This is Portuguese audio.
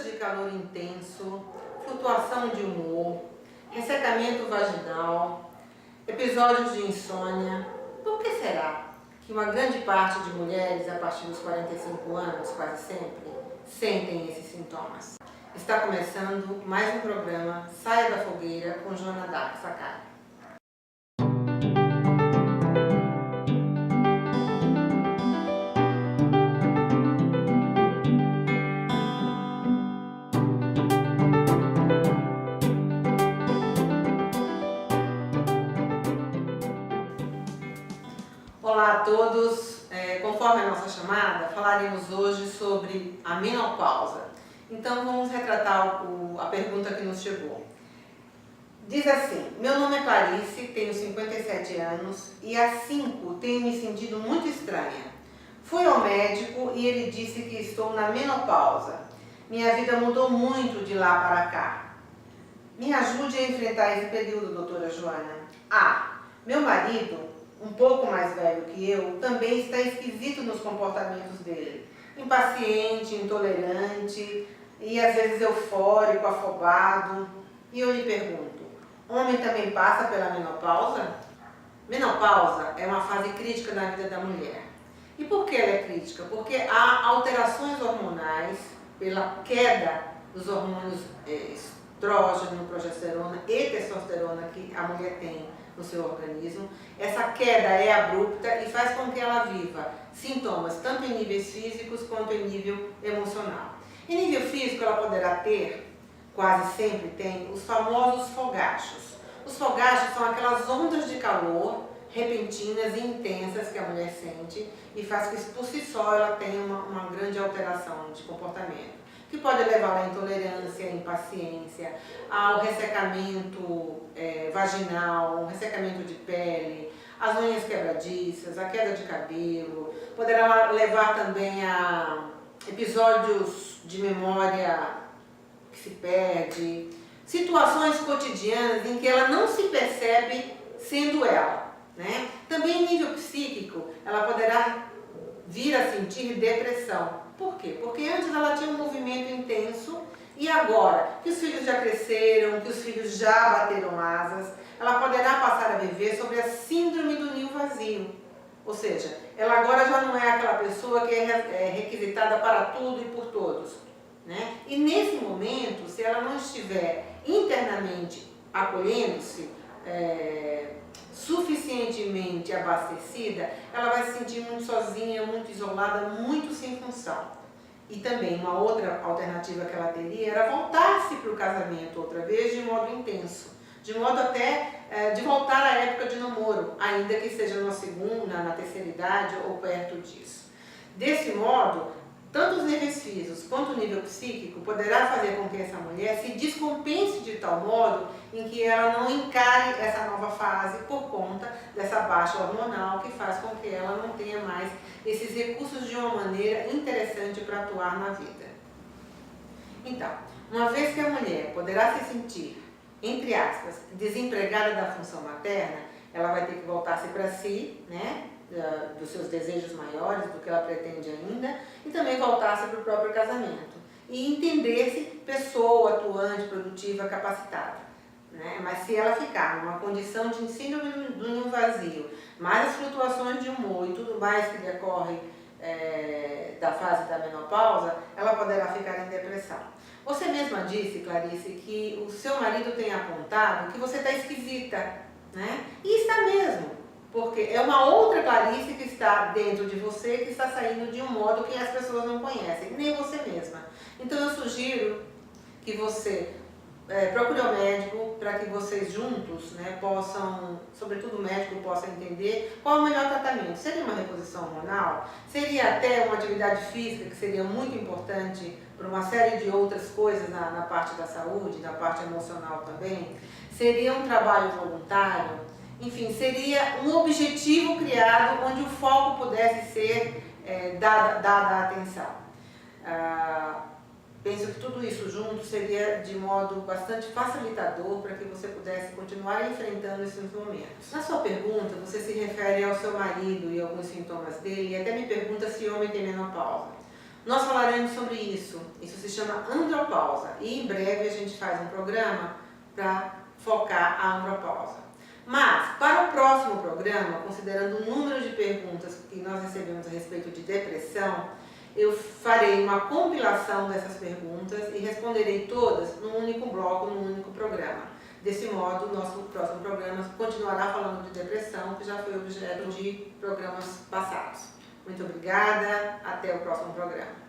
de calor intenso, flutuação de humor, ressecamento vaginal, episódios de insônia. Por que será que uma grande parte de mulheres a partir dos 45 anos, quase sempre, sentem esses sintomas? Está começando mais um programa Saia da Fogueira com Joana Dark Sakai. Olá a todos, conforme a nossa chamada, falaremos hoje sobre a menopausa. Então vamos retratar a pergunta que nos chegou. Diz assim: meu nome é Clarice, tenho 57 anos e há 5 tenho me sentido muito estranha. Fui ao médico e ele disse que estou na menopausa. Minha vida mudou muito de lá para cá. Me ajude a enfrentar esse período, doutora Joana. Meu marido, um pouco mais velho que eu, também está esquisito nos comportamentos dele. Impaciente, intolerante e às vezes eufórico, afobado. E eu lhe pergunto, homem também passa pela menopausa? Menopausa é uma fase crítica na vida da mulher. E por que ela é crítica? Porque há alterações hormonais pela queda dos hormônios estrógeno, progesterona e testosterona que a mulher tem no seu organismo. Essa queda é abrupta e faz com que ela viva sintomas tanto em níveis físicos quanto em nível emocional. Em nível físico ela poderá ter, quase sempre tem, os famosos fogachos. Os fogachos são aquelas ondas de calor repentinas e intensas que a mulher sente e faz que por si só ela tenha uma grande alteração de comportamento, que pode levar à intolerância, à impaciência, ao ressecamento vaginal, um ressecamento de pele, as unhas quebradiças, a queda de cabelo, poderá levar também a episódios de memória que se perde, situações cotidianas em que ela não se percebe sendo ela, né? Também em nível psíquico, ela poderá vir a sentir depressão. Por quê? Porque antes ela tinha um movimento intenso e agora que os filhos já cresceram, que os filhos já bateram asas, ela poderá passar a viver sobre a síndrome do ninho vazio. Ou seja, ela agora já não é aquela pessoa que é requisitada para tudo e por todos, né? E nesse momento, se ela não estiver internamente acolhendo-se, suficientemente abastecida, ela vai se sentir muito sozinha, muito isolada, muito sem função. E também uma outra alternativa que ela teria era voltar-se para o casamento outra vez de modo intenso, de modo até de voltar à época de namoro, ainda que seja na segunda, na terceira idade ou perto disso. Desse modo, tanto os níveis físicos quanto o nível psíquico poderá fazer com que essa mulher se descompense de tal modo em que ela não encare essa nova fase por conta dessa baixa hormonal que faz com que ela não tenha mais esses recursos de uma maneira interessante para atuar na vida. Então, uma vez que a mulher poderá se sentir, entre aspas, desempregada da função materna, ela vai ter que voltar-se para si, né? Dos seus desejos maiores, do que ela pretende ainda, e também voltar-se para o próprio casamento. E entender-se pessoa atuante, produtiva, capacitada, né? Mas se ela ficar numa condição de síndrome do ninho vazio, mais as flutuações de humor e tudo mais que decorre da fase da menopausa, ela poderá ficar em depressão. Você mesma disse, Clarice, que o seu marido tem apontado que você está esquisita, né? E está mesmo. Porque é uma outra Clarice que está dentro de você, que está saindo de um modo que as pessoas não conhecem, nem você mesma. Então eu sugiro que você procure o médico para que vocês juntos, né, possam, sobretudo o médico possa entender qual é o melhor tratamento. Seria uma reposição hormonal? Seria até uma atividade física, que seria muito importante para uma série de outras coisas na parte da saúde, na parte emocional também? Seria um trabalho voluntário? Enfim, seria um objetivo criado onde o foco pudesse ser dada a atenção. Penso que tudo isso junto seria de modo bastante facilitador para que você pudesse continuar enfrentando esses momentos. Na sua pergunta, você se refere ao seu marido e alguns sintomas dele, e até me pergunta se homem tem menopausa. Nós falaremos sobre isso. Isso se chama andropausa. E em breve a gente faz um programa para focar a andropausa. Mas, para o próximo programa, considerando o número de perguntas que nós recebemos a respeito de depressão, eu farei uma compilação dessas perguntas e responderei todas num único bloco, num único programa. Desse modo, o nosso próximo programa continuará falando de depressão, que já foi objeto de programas passados. Muito obrigada, até o próximo programa.